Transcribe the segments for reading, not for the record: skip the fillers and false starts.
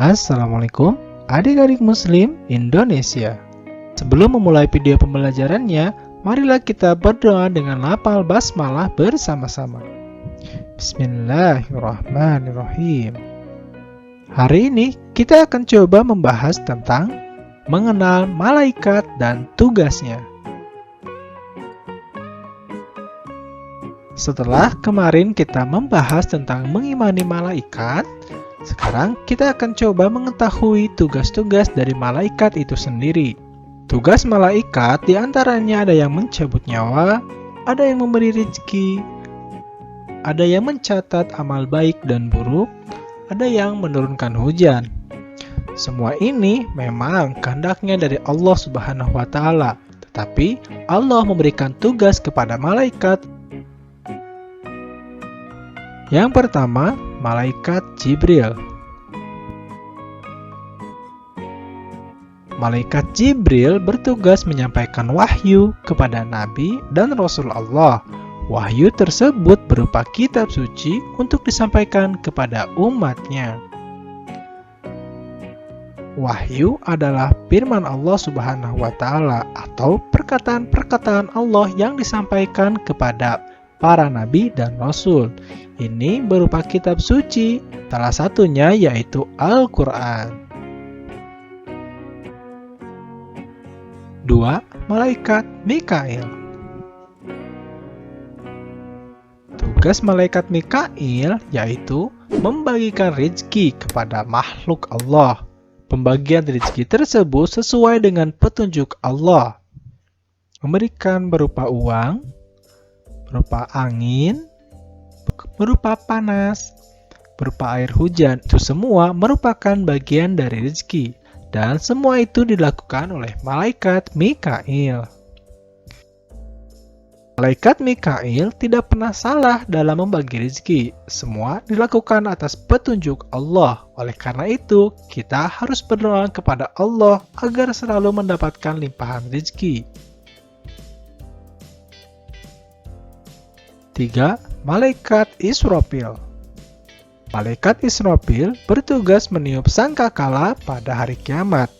Assalamualaikum adik-adik muslim Indonesia. Sebelum memulai video pembelajarannya, marilah kita berdoa dengan lafal basmalah bersama-sama. Bismillahirrahmanirrahim. Hari ini kita akan coba membahas tentang mengenal malaikat dan tugasnya. Setelah kemarin kita membahas tentang mengimani malaikat, sekarang kita akan coba mengetahui tugas-tugas dari malaikat itu sendiri. Tugas malaikat diantaranya ada yang mencabut nyawa, ada yang memberi rezeki, ada yang mencatat amal baik dan buruk, ada yang menurunkan hujan. Semua ini memang kehendaknya dari Allah Subhanahu wa Ta'ala, tetapi Allah memberikan tugas kepada malaikat. Yang pertama, malaikat Jibril. Malaikat Jibril bertugas menyampaikan wahyu kepada Nabi dan Rasul Allah. Wahyu tersebut berupa kitab suci untuk disampaikan kepada umatnya. Wahyu adalah firman Allah Subhanahu wa Ta'ala atau perkataan-perkataan Allah yang disampaikan kepada para nabi dan rasul. Ini berupa kitab suci, salah satunya yaitu Al-Quran. 2. Malaikat Mikail. Tugas malaikat Mikail yaitu membagikan rezeki kepada makhluk Allah. Pembagian rezeki tersebut sesuai dengan petunjuk Allah. Memberikan berupa uang, berupa angin, berupa panas, berupa air hujan. Itu semua merupakan bagian dari rezeki. Dan semua itu dilakukan oleh malaikat Mikail. Malaikat Mikail tidak pernah salah dalam membagi rezeki. Semua dilakukan atas petunjuk Allah. Oleh karena itu, kita harus berdoa kepada Allah agar selalu mendapatkan limpahan rezeki. 3. Malaikat Israfil. Malaikat Israfil bertugas meniup sangkakala pada hari kiamat.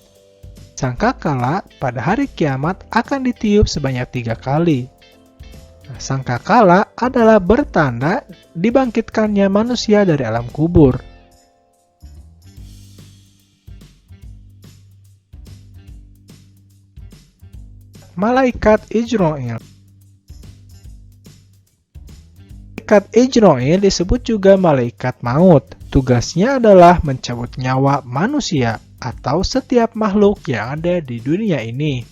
Sangkakala pada hari kiamat akan ditiup sebanyak 3 kali. Sangkakala adalah bertanda dibangkitkannya manusia dari alam kubur. Malaikat Ijrail. Malaikat Ijrail disebut juga malaikat maut. Tugasnya adalah mencabut nyawa manusia atau setiap makhluk yang ada di dunia ini.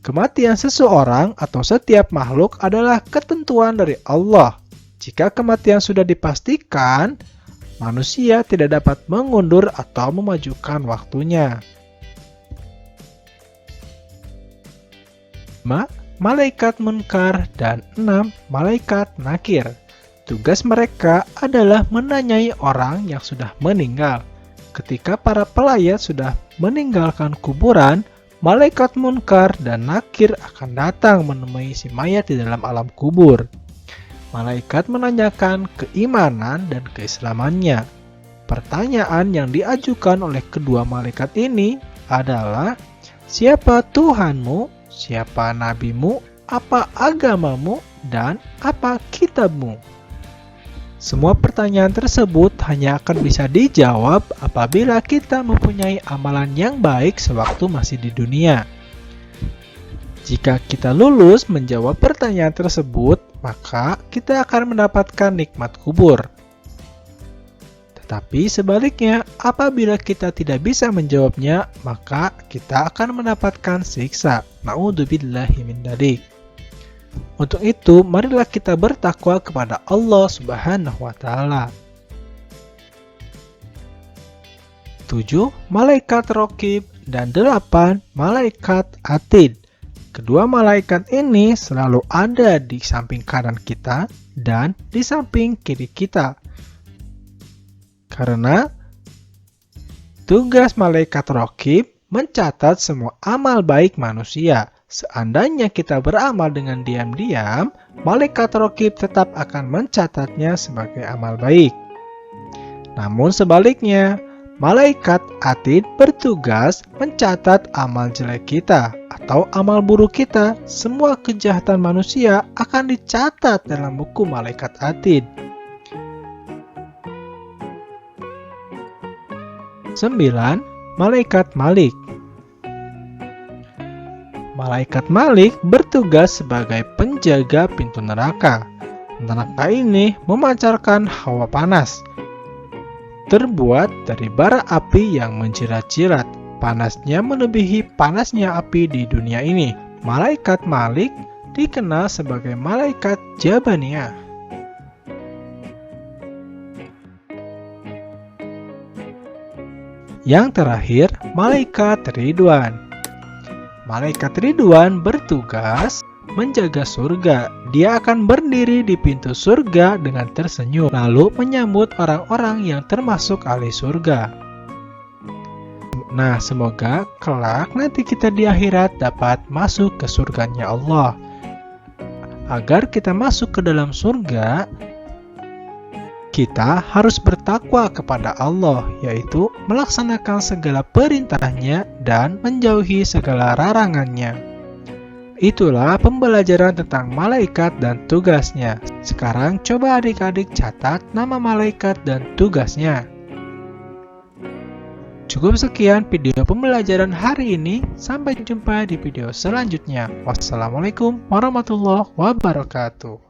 Kematian seseorang atau setiap makhluk adalah ketentuan dari Allah. Jika kematian sudah dipastikan, manusia tidak dapat mengundur atau memajukan waktunya. 5. Malaikat Munkar, dan 6. Malaikat Nakir. Tugas mereka adalah menanyai orang yang sudah meninggal. Ketika para pelayat sudah meninggalkan kuburan, malaikat Munkar dan Nakir akan datang menemui si mayat di dalam alam kubur. Malaikat menanyakan keimanan dan keislamannya. Pertanyaan yang diajukan oleh kedua malaikat ini adalah, siapa Tuhanmu? Siapa nabimu, apa agamamu, dan apa kitabmu? Semua pertanyaan tersebut hanya akan bisa dijawab apabila kita mempunyai amalan yang baik sewaktu masih di dunia. Jika kita lulus menjawab pertanyaan tersebut, maka kita akan mendapatkan nikmat kubur. Tetapi sebaliknya, apabila kita tidak bisa menjawabnya, maka kita akan mendapatkan siksa. Na'udzubillahi min dzalik. Untuk itu, marilah kita bertakwa kepada Allah Subhanahu wa Ta'ala. 7. Malaikat Raqib, dan 8. Malaikat Atid. Kedua malaikat ini selalu ada di samping kanan kita dan di samping kiri kita. Karena tugas malaikat Raqib mencatat semua amal baik manusia. Seandainya kita beramal dengan diam-diam, malaikat Raqib tetap akan mencatatnya sebagai amal baik. Namun sebaliknya, Malaikat Atid bertugas mencatat amal jelek kita atau amal buruk kita. Semua kejahatan manusia akan dicatat dalam buku Malaikat Atid. 9. Malaikat Malik. Malaikat Malik bertugas sebagai penjaga pintu neraka. Neraka ini memancarkan hawa panas, terbuat dari bara api yang menjilat-jilat. Panasnya melebihi panasnya api di dunia ini. Malaikat Malik dikenal sebagai Malaikat Jabaniyah. Yang terakhir, Malaikat Ridwan. Malaikat Ridwan bertugas menjaga surga. Dia akan berdiri di pintu surga dengan tersenyum, lalu menyambut orang-orang yang termasuk ahli surga. Nah, semoga kelak nanti kita di akhirat dapat masuk ke surganya Allah. Agar kita masuk ke dalam surga, kita harus bertakwa kepada Allah, yaitu melaksanakan segala perintahnya dan menjauhi segala larangannya. Itulah pembelajaran tentang malaikat dan tugasnya. Sekarang coba adik-adik catat nama malaikat dan tugasnya. Cukup sekian video pembelajaran hari ini. Sampai jumpa di video selanjutnya. Wassalamualaikum warahmatullahi wabarakatuh.